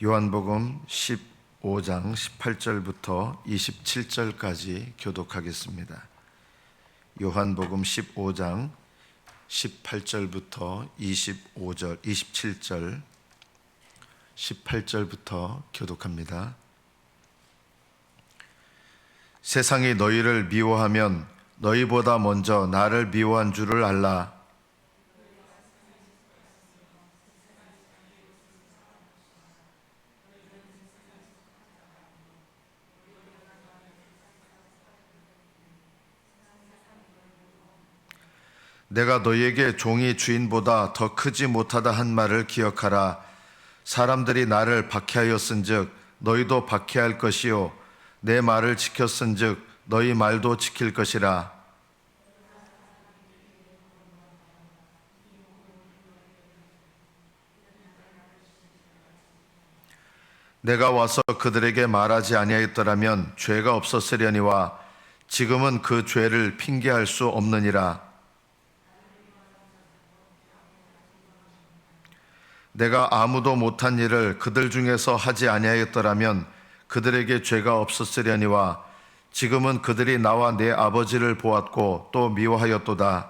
요한복음 15장 18절부터 27절까지 교독하겠습니다. 요한복음 15장 18절부터 27절 18절부터 교독합니다. 세상이 너희를 미워하면 너희보다 먼저 나를 미워한 줄을 알라. 내가 너희에게 종이 주인보다 더 크지 못하다 한 말을 기억하라. 사람들이 나를 박해하였은즉 너희도 박해할 것이요 내 말을 지켰은즉 너희 말도 지킬 것이라. 내가 와서 그들에게 말하지 아니하였더라면 죄가 없었으려니와 지금은 그 죄를 핑계할 수 없느니라. 내가 아무도 못한 일을 그들 중에서 하지 아니하였더라면 그들에게 죄가 없었으려니와 지금은 그들이 나와 내 아버지를 보았고 또 미워하였도다.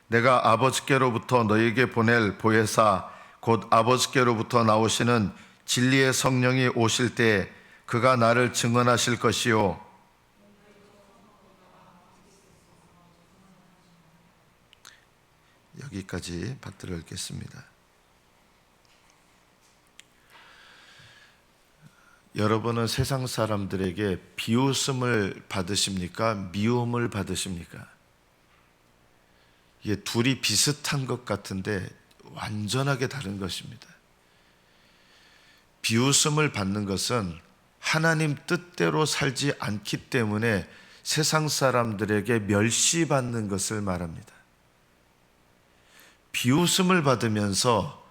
내가 아버지께로부터 너희에게 보낼 보혜사 곧 아버지께로부터 나오시는 진리의 성령이 오실 때에 그가 나를 증언하실 것이요. 여기까지 받들어 읽겠습니다. 여러분은 세상 사람들에게 비웃음을 받으십니까? 미움을 받으십니까? 이게 둘이 비슷한 것 같은데 완전하게 다른 것입니다. 비웃음을 받는 것은 하나님 뜻대로 살지 않기 때문에 세상 사람들에게 멸시받는 것을 말합니다. 비웃음을 받으면서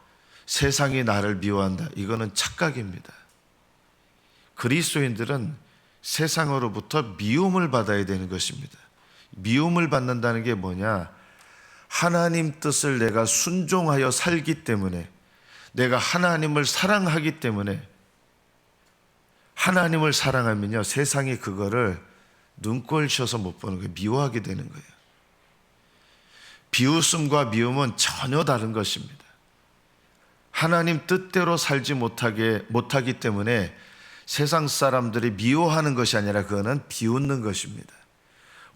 세상이 나를 미워한다. 이거는 착각입니다. 그리스도인들은 세상으로부터 미움을 받아야 되는 것입니다. 미움을 받는다는 게 뭐냐? 하나님 뜻을 내가 순종하여 살기 때문에, 내가 하나님을 사랑하기 때문에, 하나님을 사랑하면요 세상이 그거를 눈꼴 셔서 못 보는 거예요. 미워하게 되는 거예요. 비웃음과 미움은 전혀 다른 것입니다. 하나님 뜻대로 살지 못하기 때문에 세상 사람들이 미워하는 것이 아니라 그거는 비웃는 것입니다.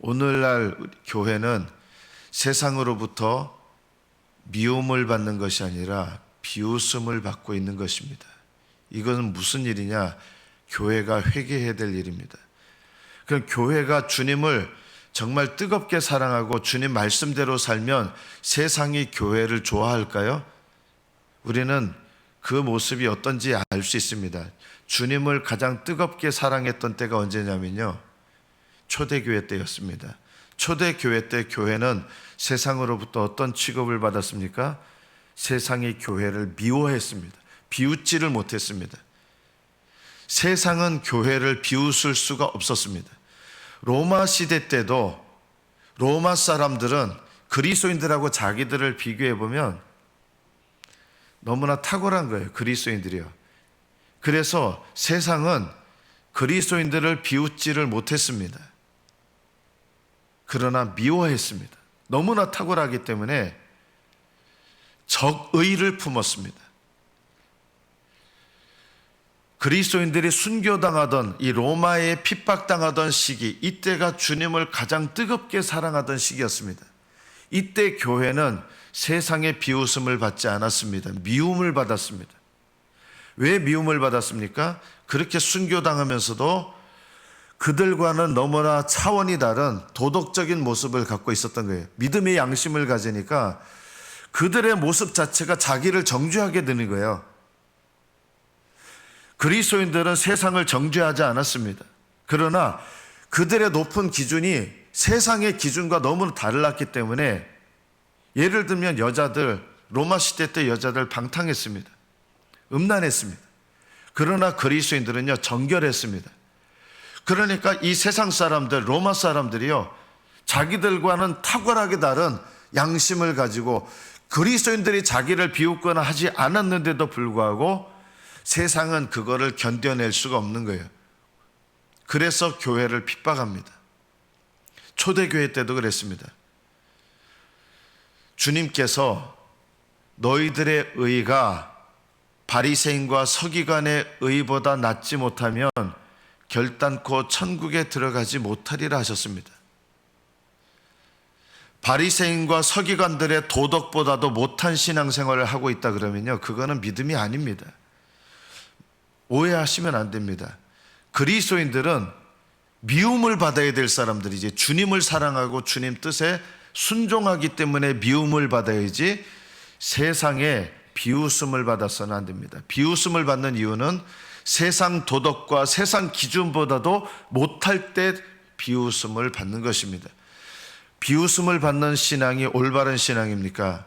오늘날 교회는 세상으로부터 미움을 받는 것이 아니라 비웃음을 받고 있는 것입니다. 이것은 무슨 일이냐? 교회가 회개해야 될 일입니다. 그럼 교회가 주님을 정말 뜨겁게 사랑하고 주님 말씀대로 살면 세상이 교회를 좋아할까요? 우리는 그 모습이 어떤지 알 수 있습니다. 주님을 가장 뜨겁게 사랑했던 때가 언제냐면요 초대교회 때였습니다. 초대교회 때 교회는 세상으로부터 어떤 취급을 받았습니까? 세상이 교회를 미워했습니다. 비웃지를 못했습니다. 세상은 교회를 비웃을 수가 없었습니다. 로마 시대 때도 로마 사람들은 그리스도인들하고 자기들을 비교해 보면 너무나 탁월한 거예요. 그리스도인들이요. 그래서 세상은 그리스도인들을 비웃지를 못했습니다. 그러나 미워했습니다. 너무나 탁월하기 때문에 적의를 품었습니다. 그리스도인들이 순교당하던 이 로마에 핍박당하던 시기, 이때가 주님을 가장 뜨겁게 사랑하던 시기였습니다. 이때 교회는 세상의 비웃음을 받지 않았습니다. 미움을 받았습니다. 왜 미움을 받았습니까? 그렇게 순교당하면서도 그들과는 너무나 차원이 다른 도덕적인 모습을 갖고 있었던 거예요. 믿음의 양심을 가지니까 그들의 모습 자체가 자기를 정죄하게 되는 거예요. 그리스도인들은 세상을 정죄하지 않았습니다. 그러나 그들의 높은 기준이 세상의 기준과 너무 달랐기 때문에 예를 들면 여자들, 로마 시대 때 여자들 방탕했습니다. 음란했습니다. 그러나 그리스도인들은요 정결했습니다. 그러니까 이 세상 사람들, 로마 사람들이요 자기들과는 탁월하게 다른 양심을 가지고 그리스도인들이 자기를 비웃거나 하지 않았는데도 불구하고 세상은 그거를 견뎌낼 수가 없는 거예요. 그래서 교회를 핍박합니다. 초대교회 때도 그랬습니다. 주님께서 너희들의 의가 바리새인과 서기관의 의보다 낫지 못하면 결단코 천국에 들어가지 못하리라 하셨습니다. 바리새인과 서기관들의 도덕보다도 못한 신앙생활을 하고 있다 그러면요, 그거는 믿음이 아닙니다. 오해하시면 안 됩니다. 그리스도인들은 미움을 받아야 될 사람들이지, 주님을 사랑하고 주님 뜻에 순종하기 때문에 미움을 받아야지 세상에 비웃음을 받아서는 안 됩니다. 비웃음을 받는 이유는 세상 도덕과 세상 기준보다도 못할 때 비웃음을 받는 것입니다. 비웃음을 받는 신앙이 올바른 신앙입니까?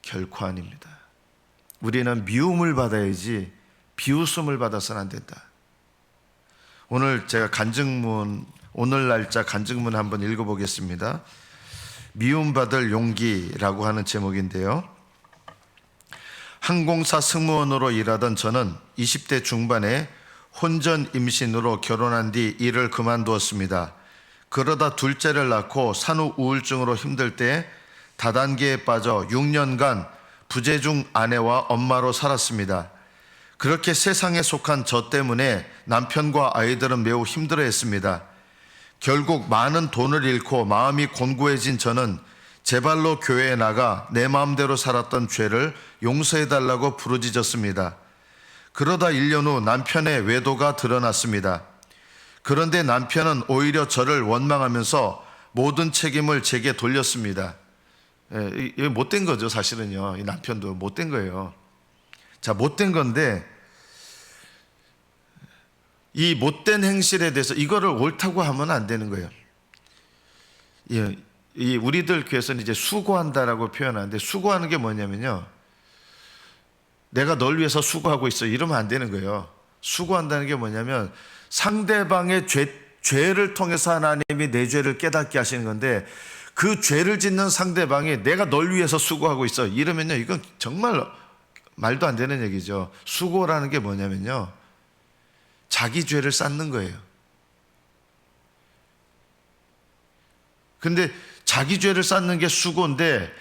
결코 아닙니다. 우리는 미움을 받아야지 비웃음을 받아서는 안 된다. 오늘 제가 간증문, 오늘 날짜 간증문 한번 읽어보겠습니다. 미움받을 용기라고 하는 제목인데요. 항공사 승무원으로 일하던 저는 20대 중반에 혼전 임신으로 결혼한 뒤 일을 그만두었습니다. 그러다 둘째를 낳고 산후 우울증으로 힘들 때 다단계에 빠져 6년간 부재중 아내와 엄마로 살았습니다. 그렇게 세상에 속한 저 때문에 남편과 아이들은 매우 힘들어했습니다. 결국 많은 돈을 잃고 마음이 곤고해진 저는 제 발로 교회에 나가 내 마음대로 살았던 죄를 용서해달라고 부르짖었습니다. 그러다 1년 후 남편의 외도가 드러났습니다. 그런데 남편은 오히려 저를 원망하면서 모든 책임을 제게 돌렸습니다. 이게 못된 거죠, 사실은요. 이 남편도 못된 거예요. 자, 못된 건데 이 못된 행실에 대해서 이거를 옳다고 하면 안 되는 거예요. 이 우리들 교회에서는 이제 수고한다라고 표현하는데, 수고하는 게 뭐냐면요, 내가 널 위해서 수고하고 있어 이러면 안 되는 거예요. 수고한다는 게 뭐냐면 상대방의 죄를 통해서 하나님이 내 죄를 깨닫게 하시는 건데, 그 죄를 짓는 상대방이 내가 널 위해서 수고하고 있어 이러면요, 이건 정말 말도 안 되는 얘기죠. 수고라는 게 뭐냐면요, 자기 죄를 쌓는 거예요. 근데 자기 죄를 쌓는 게 수고인데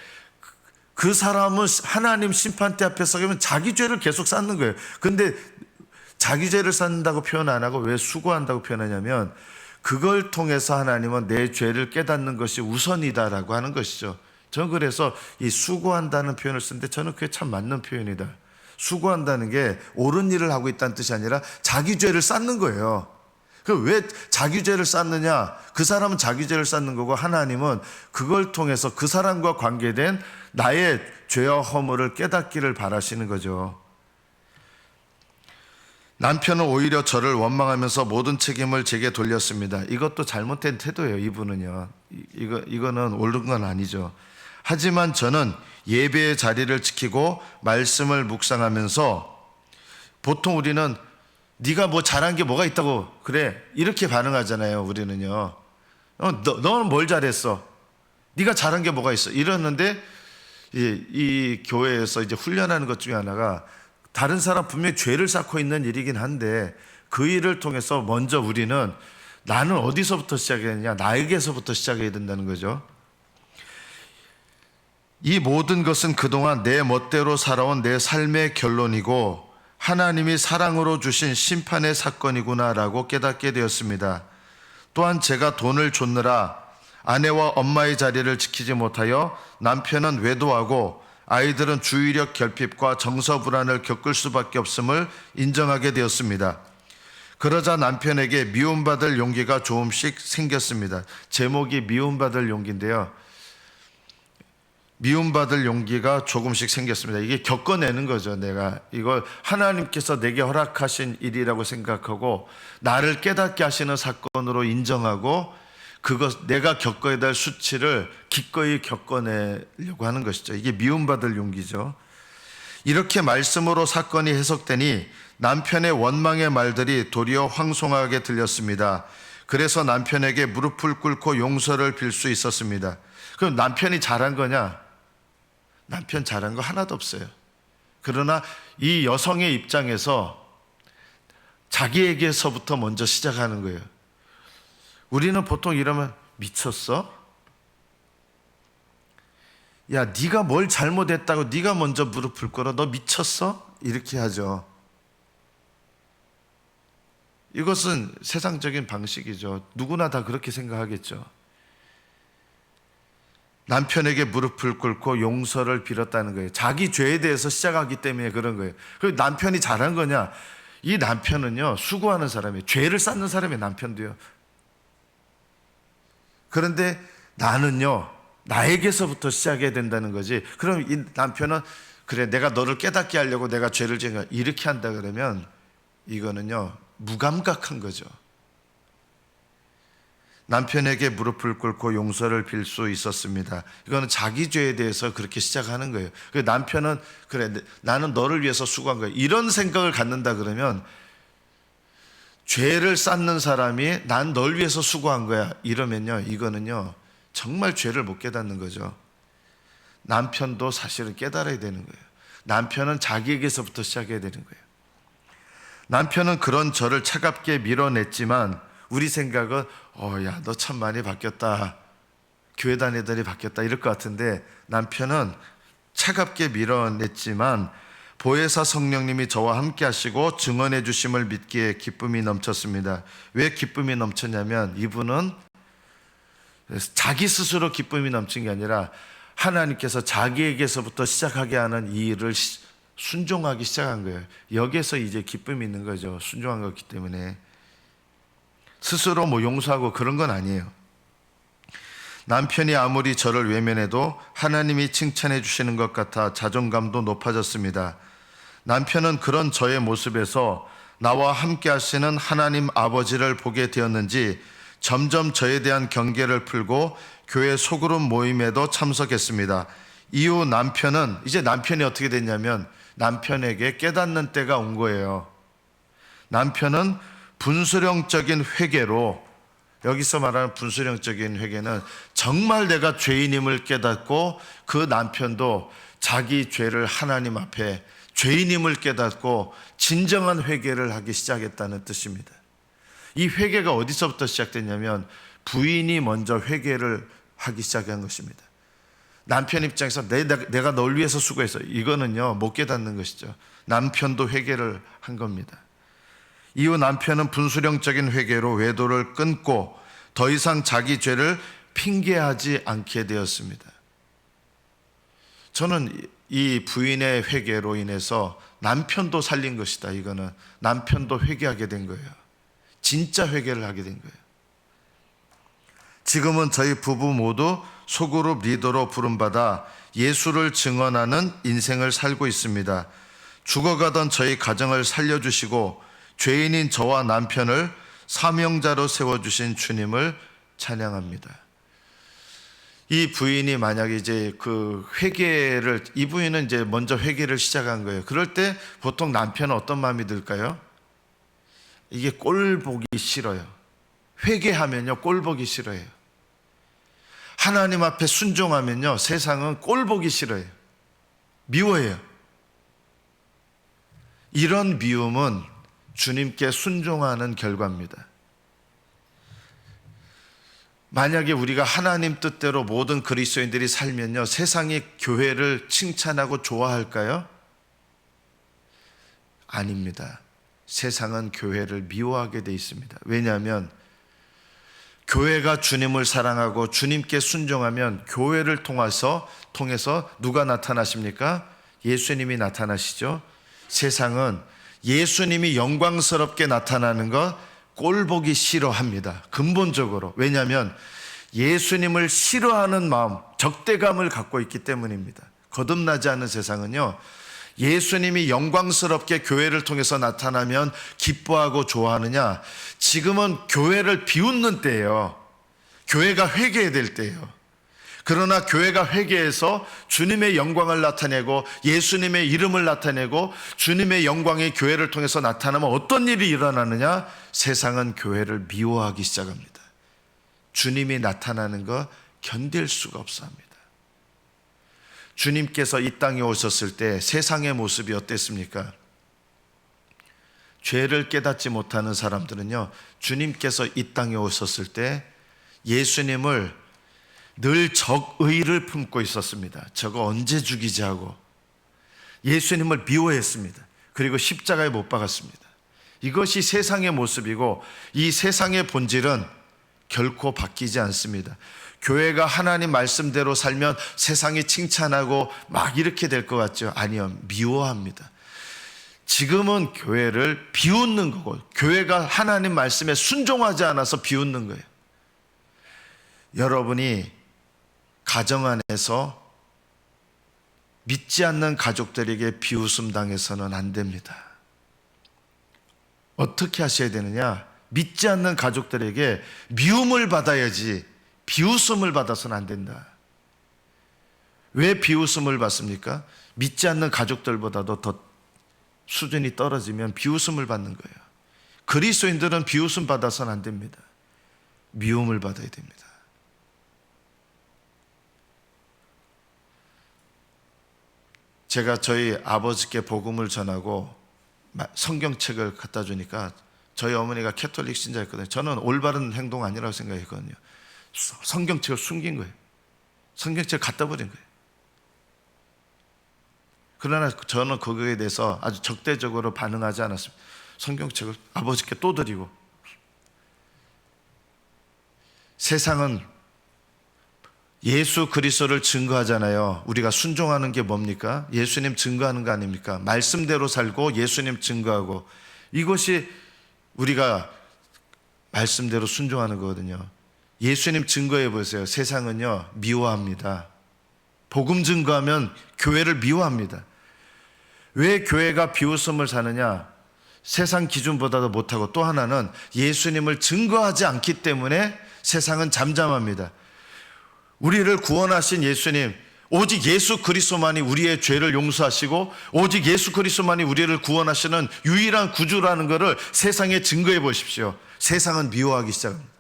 그 사람은 하나님 심판대 앞에 서면 자기 죄를 계속 쌓는 거예요. 근데 자기 죄를 쌓는다고 표현 안 하고 왜 수고한다고 표현하냐면, 그걸 통해서 하나님은 내 죄를 깨닫는 것이 우선이다라고 하는 것이죠. 저는 그래서 이 수고한다는 표현을 쓰는데 저는 그게 참 맞는 표현이다. 수고한다는 게 옳은 일을 하고 있다는 뜻이 아니라 자기 죄를 쌓는 거예요. 왜 자기 죄를 쌓느냐? 그 사람은 자기 죄를 쌓는 거고, 하나님은 그걸 통해서 그 사람과 관계된 나의 죄와 허물을 깨닫기를 바라시는 거죠. 남편은 오히려 저를 원망하면서 모든 책임을 제게 돌렸습니다. 이것도 잘못된 태도예요. 이분은요, 이거는 옳은 건 아니죠. 하지만 저는 예배의 자리를 지키고 말씀을 묵상하면서, 보통 우리는 네가 뭐 잘한 게 뭐가 있다고 그래 이렇게 반응하잖아요. 우리는요, 너는 뭘 잘했어, 네가 잘한 게 뭐가 있어 이러는데, 이 교회에서 이제 훈련하는 것 중에 하나가, 다른 사람 분명히 죄를 쌓고 있는 일이긴 한데 그 일을 통해서 먼저 우리는 나는 어디서부터 시작해야 되냐, 나에게서부터 시작해야 된다는 거죠. 이 모든 것은 그동안 내 멋대로 살아온 내 삶의 결론이고 하나님이 사랑으로 주신 심판의 사건이구나라고 깨닫게 되었습니다. 또한 제가 돈을 줬느라 아내와 엄마의 자리를 지키지 못하여 남편은 외도하고 아이들은 주의력 결핍과 정서 불안을 겪을 수밖에 없음을 인정하게 되었습니다. 그러자 남편에게 미움받을 용기가 조금씩 생겼습니다. 제목이 미움받을 용기인데요, 미움받을 용기가 조금씩 생겼습니다. 이게 겪어내는 거죠. 내가 이걸 하나님께서 내게 허락하신 일이라고 생각하고 나를 깨닫게 하시는 사건으로 인정하고, 그것 내가 겪어야 될 수치를 기꺼이 겪어내려고 하는 것이죠. 이게 미움받을 용기죠. 이렇게 말씀으로 사건이 해석되니 남편의 원망의 말들이 도리어 황송하게 들렸습니다. 그래서 남편에게 무릎을 꿇고 용서를 빌 수 있었습니다. 그럼 남편이 잘한 거냐? 남편 잘한 거 하나도 없어요. 그러나 이 여성의 입장에서 자기에게서부터 먼저 시작하는 거예요. 우리는 보통 이러면 미쳤어? 야, 네가 뭘 잘못했다고 네가 먼저 무릎을 꿇어? 너 미쳤어? 이렇게 하죠. 이것은 세상적인 방식이죠. 누구나 다 그렇게 생각하겠죠. 남편에게 무릎을 꿇고 용서를 빌었다는 거예요. 자기 죄에 대해서 시작하기 때문에 그런 거예요. 그리고 남편이 잘한 거냐? 이 남편은요, 수고하는 사람이에요. 죄를 쌓는 사람이 남편도요. 그런데 나는요, 나에게서부터 시작해야 된다는 거지. 그럼 이 남편은 그래, 내가 너를 깨닫게 하려고 내가 죄를 지은 거야, 이렇게 한다 그러면 이거는요, 무감각한 거죠. 남편에게 무릎을 꿇고 용서를 빌 수 있었습니다. 이거는 자기 죄에 대해서 그렇게 시작하는 거예요. 남편은 그래, 나는 너를 위해서 수고한 거야, 이런 생각을 갖는다 그러면 죄를 쌓는 사람이 난 널 위해서 수고한 거야 이러면요, 이거는요 정말 죄를 못 깨닫는 거죠. 남편도 사실은 깨달아야 되는 거예요. 남편은 자기에게서부터 시작해야 되는 거예요. 남편은 그런 저를 차갑게 밀어냈지만 우리 생각은 야, 너 참 많이 바뀌었다, 교회 다니더니 바뀌었다, 이럴 것 같은데 남편은 차갑게 밀어냈지만 보혜사 성령님이 저와 함께 하시고 증언해 주심을 믿기에 기쁨이 넘쳤습니다. 왜 기쁨이 넘쳤냐면 이분은 자기 스스로 기쁨이 넘친 게 아니라 하나님께서 자기에게서부터 시작하게 하는 이 일을 순종하기 시작한 거예요. 여기에서 이제 기쁨이 있는 거죠. 순종한 거기 때문에. 스스로 뭐 용서하고 그런 건 아니에요. 남편이 아무리 저를 외면해도 하나님이 칭찬해 주시는 것 같아 자존감도 높아졌습니다. 남편은 그런 저의 모습에서 나와 함께 하시는 하나님 아버지를 보게 되었는지 점점 저에 대한 경계를 풀고 교회 소그룹 모임에도 참석했습니다. 이후 남편은, 이제 남편이 어떻게 됐냐면 남편에게 깨닫는 때가 온 거예요. 남편은 분수령적인 회개로, 여기서 말하는 분수령적인 회개는 정말 내가 죄인임을 깨닫고 그 남편도 자기 죄를 하나님 앞에 죄인임을 깨닫고 진정한 회개를 하기 시작했다는 뜻입니다. 이 회개가 어디서부터 시작됐냐면 부인이 먼저 회개를 하기 시작한 것입니다. 남편 입장에서 내가 널 위해서 수고했어, 이거는요 못 깨닫는 것이죠. 남편도 회개를 한 겁니다. 이후 남편은 분수령적인 회개로 외도를 끊고 더 이상 자기 죄를 핑계하지 않게 되었습니다. 저는 이 부인의 회개로 인해서 남편도 살린 것이다. 이거는 남편도 회개하게 된 거예요. 진짜 회개를 하게 된 거예요. 지금은 저희 부부 모두 소그룹 리더로 부름받아 예수를 증언하는 인생을 살고 있습니다. 죽어가던 저희 가정을 살려주시고 죄인인 저와 남편을 사명자로 세워주신 주님을 찬양합니다. 이 부인이 만약에 이제 그 회개를, 이 부인은 이제 먼저 회개를 시작한 거예요. 그럴 때 보통 남편은 어떤 마음이 들까요? 이게 꼴 보기 싫어요. 회개하면요 꼴 보기 싫어요. 하나님 앞에 순종하면요 세상은 꼴 보기 싫어요. 미워해요. 이런 미움은 주님께 순종하는 결과입니다. 만약에 우리가 하나님 뜻대로 모든 그리스도인들이 살면요 세상이 교회를 칭찬하고 좋아할까요? 아닙니다. 세상은 교회를 미워하게 돼 있습니다. 왜냐하면 교회가 주님을 사랑하고 주님께 순종하면 교회를 통해서 누가 나타나십니까? 예수님이 나타나시죠. 세상은 예수님이 영광스럽게 나타나는 것 꼴보기 싫어합니다. 근본적으로. 왜냐하면 예수님을 싫어하는 마음, 적대감을 갖고 있기 때문입니다. 거듭나지 않은 세상은요 예수님이 영광스럽게 교회를 통해서 나타나면 기뻐하고 좋아하느냐? 지금은 교회를 비웃는 때예요. 교회가 회개해야 될 때예요. 그러나 교회가 회개해서 주님의 영광을 나타내고 예수님의 이름을 나타내고 주님의 영광이 교회를 통해서 나타나면 어떤 일이 일어나느냐? 세상은 교회를 미워하기 시작합니다. 주님이 나타나는 거 견딜 수가 없어 합니다. 주님께서 이 땅에 오셨을 때 세상의 모습이 어땠습니까? 죄를 깨닫지 못하는 사람들은요, 주님께서 이 땅에 오셨을 때 예수님을 늘 적의를 품고 있었습니다. 저거 언제 죽이지 하고 예수님을 미워했습니다. 그리고 십자가에 못 박았습니다. 이것이 세상의 모습이고 이 세상의 본질은 결코 바뀌지 않습니다. 교회가 하나님 말씀대로 살면 세상이 칭찬하고 막 이렇게 될 것 같죠? 아니요, 미워합니다. 지금은 교회를 비웃는 거고, 교회가 하나님 말씀에 순종하지 않아서 비웃는 거예요. 여러분이 가정 안에서 믿지 않는 가족들에게 비웃음 당해서는 안 됩니다. 어떻게 하셔야 되느냐? 믿지 않는 가족들에게 미움을 받아야지 비웃음을 받아서는 안 된다. 왜 비웃음을 받습니까? 믿지 않는 가족들보다도 더 수준이 떨어지면 비웃음을 받는 거예요. 그리스도인들은 비웃음 받아서는 안 됩니다. 미움을 받아야 됩니다. 제가 저희 아버지께 복음을 전하고 성경책을 갖다 주니까 저희 어머니가 캐톨릭 신자였거든요. 저는 올바른 행동 아니라고 생각했거든요. 성경책을 숨긴 거예요. 성경책을 갖다 버린 거예요. 그러나 저는 거기에 대해서 아주 적대적으로 반응하지 않았습니다. 성경책을 아버지께 또 드리고. 세상은 예수 그리스도를 증거하잖아요. 우리가 순종하는 게 뭡니까? 예수님 증거하는 거 아닙니까? 말씀대로 살고 예수님 증거하고, 이것이 우리가 말씀대로 순종하는 거거든요. 예수님 증거해 보세요. 세상은요, 미워합니다. 복음 증거하면 교회를 미워합니다. 왜 교회가 비웃음을 사느냐? 세상 기준보다도 못하고, 또 하나는 예수님을 증거하지 않기 때문에 세상은 잠잠합니다. 우리를 구원하신 예수님, 오직 예수 그리스도만이 우리의 죄를 용서하시고 오직 예수 그리스도만이 우리를 구원하시는 유일한 구주라는 것을 세상에 증거해 보십시오. 세상은 미워하기 시작합니다.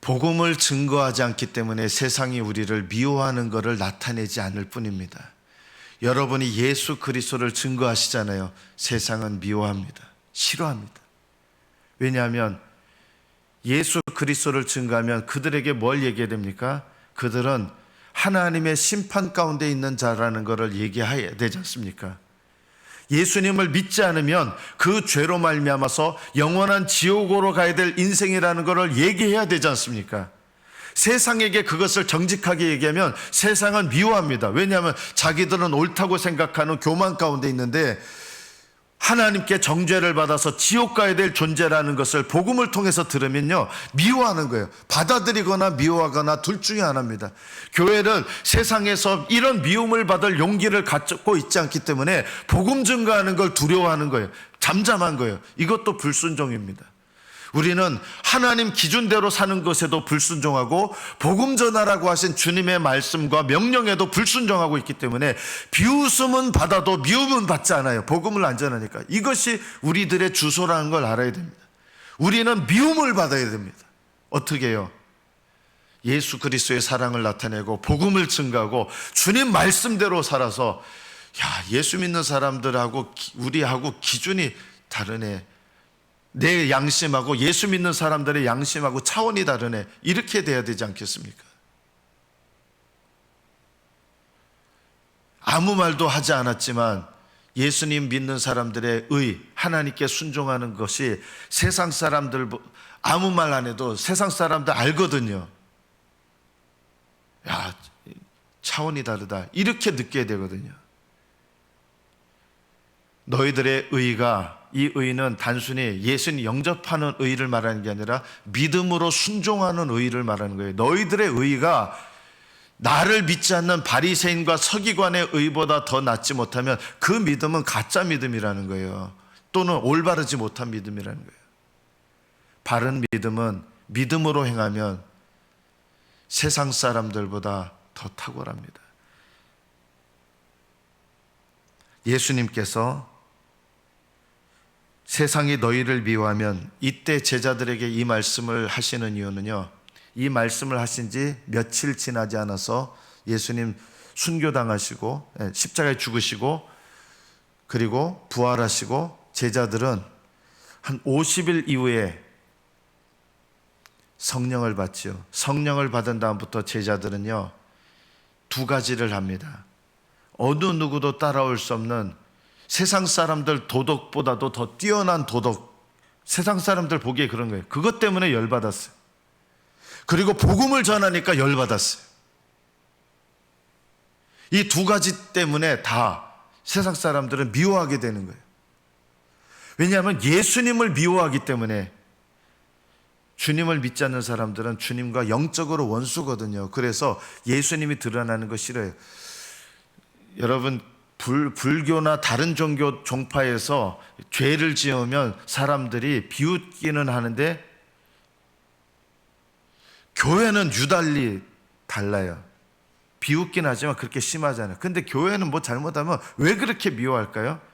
복음을 증거하지 않기 때문에 세상이 우리를 미워하는 것을 나타내지 않을 뿐입니다. 여러분이 예수 그리스도를 증거하시잖아요. 세상은 미워합니다. 싫어합니다. 왜냐하면 예수 그리스도를 증거하면 그들에게 뭘 얘기해야 됩니까? 그들은 하나님의 심판 가운데 있는 자라는 것을 얘기해야 되지 않습니까? 예수님을 믿지 않으면 그 죄로 말미암아서 영원한 지옥으로 가야 될 인생이라는 것을 얘기해야 되지 않습니까? 세상에게 그것을 정직하게 얘기하면 세상은 미워합니다. 왜냐하면 자기들은 옳다고 생각하는 교만 가운데 있는데 하나님께 정죄를 받아서 지옥 가야 될 존재라는 것을 복음을 통해서 들으면요, 미워하는 거예요. 받아들이거나 미워하거나 둘 중에 하나입니다. 교회는 세상에서 이런 미움을 받을 용기를 갖고 있지 않기 때문에 복음 증거하는 걸 두려워하는 거예요. 잠잠한 거예요. 이것도 불순종입니다. 우리는 하나님 기준대로 사는 것에도 불순종하고 복음 전하라고 하신 주님의 말씀과 명령에도 불순종하고 있기 때문에 비웃음은 받아도 미움은 받지 않아요. 복음을 안 전하니까. 이것이 우리들의 주소라는 걸 알아야 됩니다. 우리는 미움을 받아야 됩니다. 어떻게 해요? 예수 그리스도의 사랑을 나타내고 복음을 증거하고 주님 말씀대로 살아서, 야, 예수 믿는 사람들하고 우리하고 기준이 다르네, 내 양심하고 예수 믿는 사람들의 양심하고 차원이 다르네, 이렇게 돼야 되지 않겠습니까? 아무 말도 하지 않았지만 예수님 믿는 사람들의 하나님께 순종하는 것이 세상 사람들 아무 말 안 해도 세상 사람들 알거든요. 야, 차원이 다르다, 이렇게 느껴야 되거든요. 너희들의 의가, 이 의는 단순히 예수님 영접하는 의를 말하는 게 아니라 믿음으로 순종하는 의를 말하는 거예요. 너희들의 의가 나를 믿지 않는 바리새인과 서기관의 의보다 더 낫지 못하면 그 믿음은 가짜 믿음이라는 거예요. 또는 올바르지 못한 믿음이라는 거예요. 바른 믿음은 믿음으로 행하면 세상 사람들보다 더 탁월합니다. 예수님께서 세상이 너희를 미워하면, 이때 제자들에게 이 말씀을 하시는 이유는요, 이 말씀을 하신 지 며칠 지나지 않아서 예수님 순교당하시고 십자가에 죽으시고 그리고 부활하시고 제자들은 한 50일 이후에 성령을 받지요. 성령을 받은 다음부터 제자들은요, 두 가지를 합니다. 어느 누구도 따라올 수 없는 세상 사람들 도덕보다도 더 뛰어난 도덕, 세상 사람들 보기에 그런 거예요. 그것 때문에 열받았어요. 그리고 복음을 전하니까 열받았어요. 이 두 가지 때문에 다 세상 사람들은 미워하게 되는 거예요. 왜냐하면 예수님을 미워하기 때문에. 주님을 믿지 않는 사람들은 주님과 영적으로 원수거든요. 그래서 예수님이 드러나는 거 싫어요. 여러분, 불교나 다른 종교 종파에서 죄를 지으면 사람들이 비웃기는 하는데, 교회는 유달리 달라요. 비웃긴 하지만 그렇게 심하잖아요. 근데 교회는 뭐 잘못하면 왜 그렇게 미워할까요?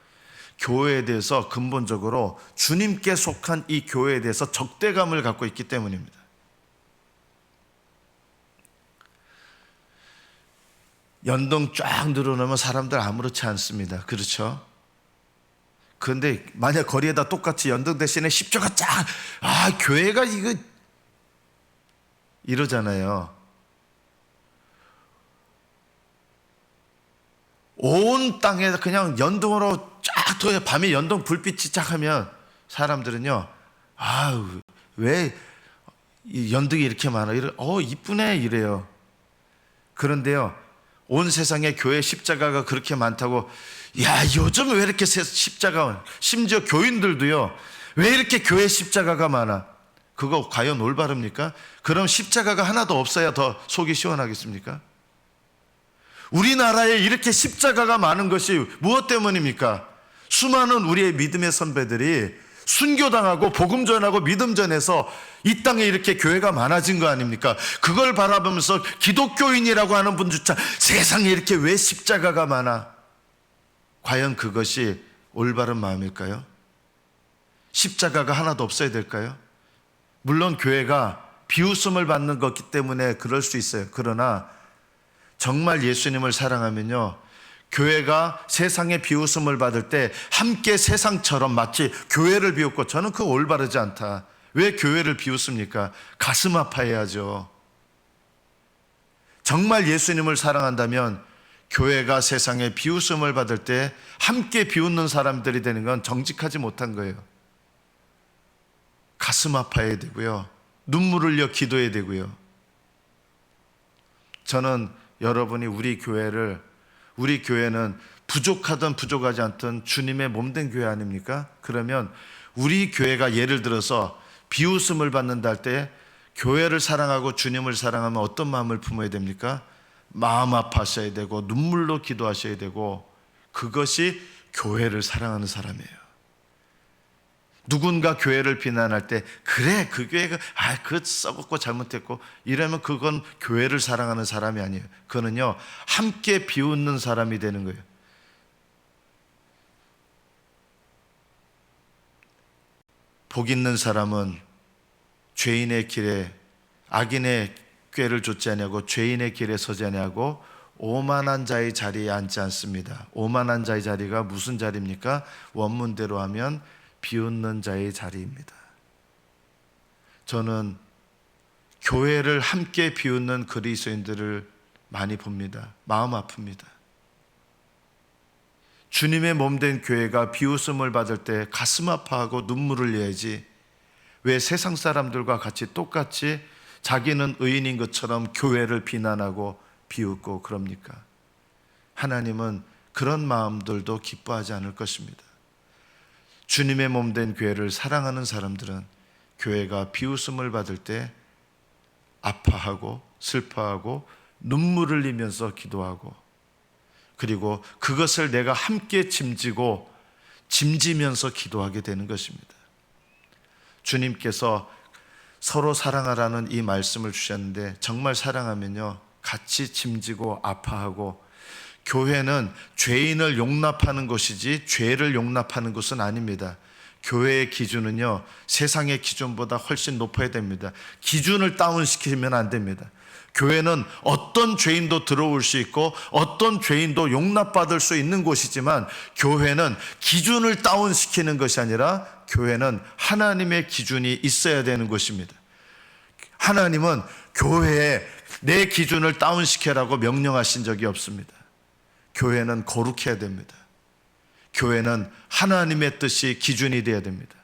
교회에 대해서 근본적으로 주님께 속한 이 교회에 대해서 적대감을 갖고 있기 때문입니다. 연등 쫙 늘어놓으면 사람들 아무렇지 않습니다. 그렇죠? 그런데 만약 거리에다 똑같이 연등 대신에 십자가 쫙, 교회가 이거 이러잖아요. 온 땅에 그냥 연등으로 쫙 둬요. 밤에 연등 불빛이 쫙 하면 사람들은요, 왜 연등이 이렇게 많아? 이쁘네 이래요. 그런데요, 온 세상에 교회 십자가가 그렇게 많다고, 요즘 왜 이렇게 십자가, 심지어 교인들도요, 왜 이렇게 교회 십자가가 많아? 그거 과연 올바릅니까? 그럼 십자가가 하나도 없어야 더 속이 시원하겠습니까? 우리나라에 이렇게 십자가가 많은 것이 무엇 때문입니까? 수많은 우리의 믿음의 선배들이 순교당하고 복음 전하고 믿음 전해서 이 땅에 이렇게 교회가 많아진 거 아닙니까? 그걸 바라보면서 기독교인이라고 하는 분조차 세상에 이렇게 왜 십자가가 많아? 과연 그것이 올바른 마음일까요? 십자가가 하나도 없어야 될까요? 물론 교회가 비웃음을 받는 것이기 때문에 그럴 수 있어요. 그러나 정말 예수님을 사랑하면요, 교회가 세상의 비웃음을 받을 때 함께 세상처럼 마치 교회를 비웃고, 저는 그거 올바르지 않다. 왜 교회를 비웃습니까? 가슴 아파해야죠. 정말 예수님을 사랑한다면 교회가 세상의 비웃음을 받을 때 함께 비웃는 사람들이 되는 건 정직하지 못한 거예요. 가슴 아파해야 되고요, 눈물을 흘려 기도해야 되고요. 저는 여러분이 우리 교회는 부족하든 부족하지 않든 주님의 몸된 교회 아닙니까? 그러면 우리 교회가 예를 들어서 비웃음을 받는다 할 때 교회를 사랑하고 주님을 사랑하면 어떤 마음을 품어야 됩니까? 마음 아파하셔야 되고 눈물로 기도하셔야 되고, 그것이 교회를 사랑하는 사람이에요. 누군가 교회를 비난할 때, 그래 그 교회가 그거 썩었고 잘못했고 이러면 그건 교회를 사랑하는 사람이 아니에요. 그거는요, 함께 비웃는 사람이 되는 거예요. 복 있는 사람은 죄인의 길에, 악인의 꾀를 좇지 아니하고 죄인의 길에 서지 아니하고 오만한 자의 자리에 앉지 않습니다. 오만한 자의 자리가 무슨 자리입니까? 원문대로 하면 비웃는 자의 자리입니다. 저는 교회를 함께 비웃는 그리스도인들을 많이 봅니다. 마음 아픕니다. 주님의 몸된 교회가 비웃음을 받을 때 가슴 아파하고 눈물을 흘려야지, 왜 세상 사람들과 같이 똑같이 자기는 의인인 것처럼 교회를 비난하고 비웃고 그럽니까? 하나님은 그런 마음들도 기뻐하지 않을 것입니다. 주님의 몸된 교회를 사랑하는 사람들은 교회가 비웃음을 받을 때 아파하고 슬퍼하고 눈물을 흘리면서 기도하고, 그리고 그것을 내가 함께 짐지면서 기도하게 되는 것입니다. 주님께서 서로 사랑하라는 이 말씀을 주셨는데, 정말 사랑하면요 같이 짐지고 아파하고, 교회는 죄인을 용납하는 것이지 죄를 용납하는 것은 아닙니다. 교회의 기준은요 세상의 기준보다 훨씬 높아야 됩니다. 기준을 다운시키면 안 됩니다. 교회는 어떤 죄인도 들어올 수 있고 어떤 죄인도 용납받을 수 있는 곳이지만, 교회는 기준을 다운시키는 것이 아니라 교회는 하나님의 기준이 있어야 되는 것입니다. 하나님은 교회에 내 기준을 다운시키라고 명령하신 적이 없습니다. 교회는 거룩해야 됩니다. 교회는 하나님의 뜻이 기준이 되어야 됩니다.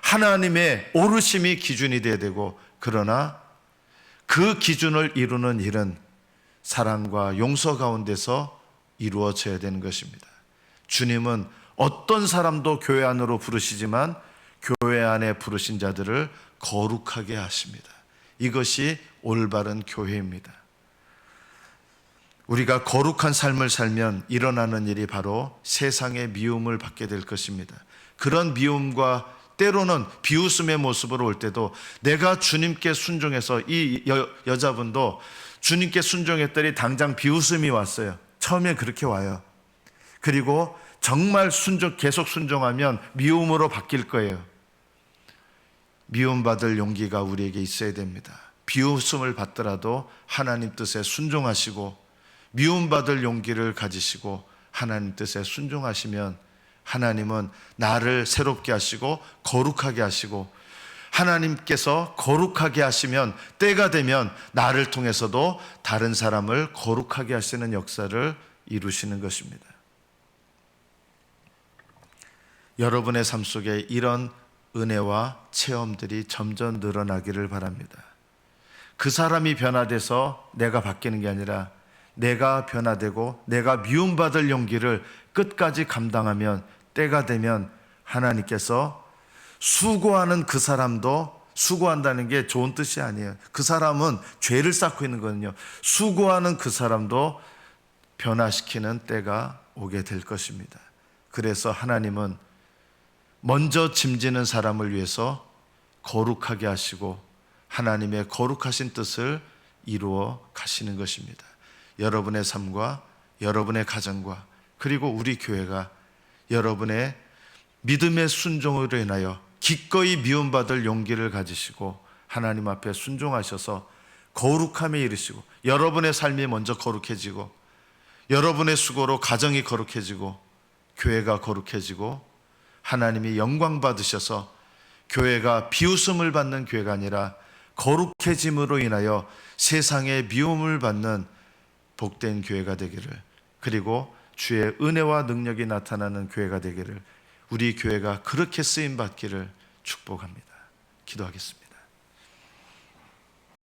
하나님의 오르심이 기준이 되어야 되고, 그러나 그 기준을 이루는 일은 사랑과 용서 가운데서 이루어져야 되는 것입니다. 주님은 어떤 사람도 교회 안으로 부르시지만 교회 안에 부르신 자들을 거룩하게 하십니다. 이것이 올바른 교회입니다. 우리가 거룩한 삶을 살면 일어나는 일이 바로 세상의 미움을 받게 될 것입니다. 그런 미움과 때로는 비웃음의 모습으로 올 때도, 내가 주님께 순종해서, 이 여자분도 주님께 순종했더니 당장 비웃음이 왔어요. 처음에 그렇게 와요. 그리고 정말 계속 순종하면 미움으로 바뀔 거예요. 미움받을 용기가 우리에게 있어야 됩니다. 비웃음을 받더라도 하나님 뜻에 순종하시고, 미움받을 용기를 가지시고 하나님 뜻에 순종하시면, 하나님은 나를 새롭게 하시고 거룩하게 하시고, 하나님께서 거룩하게 하시면 때가 되면 나를 통해서도 다른 사람을 거룩하게 하시는 역사를 이루시는 것입니다. 여러분의 삶 속에 이런 은혜와 체험들이 점점 늘어나기를 바랍니다. 그 사람이 변화돼서 내가 바뀌는 게 아니라, 내가 변화되고 내가 미움받을 용기를 끝까지 감당하면 때가 되면 하나님께서 수고하는 그 사람도, 수고한다는 게 좋은 뜻이 아니에요. 그 사람은 죄를 쌓고 있는 거거든요. 수고하는 그 사람도 변화시키는 때가 오게 될 것입니다. 그래서 하나님은 먼저 짐지는 사람을 위해서 거룩하게 하시고 하나님의 거룩하신 뜻을 이루어 가시는 것입니다. 여러분의 삶과 여러분의 가정과 그리고 우리 교회가 여러분의 믿음의 순종으로 인하여 기꺼이 미움받을 용기를 가지시고 하나님 앞에 순종하셔서 거룩함에 이르시고, 여러분의 삶이 먼저 거룩해지고, 여러분의 수고로 가정이 거룩해지고 교회가 거룩해지고, 하나님이 영광 받으셔서 교회가 비웃음을 받는 교회가 아니라 거룩해짐으로 인하여 세상의 미움을 받는 복된 교회가 되기를, 그리고 주의 은혜와 능력이 나타나는 교회가 되기를, 우리 교회가 그렇게 쓰임 받기를 축복합니다. 기도하겠습니다.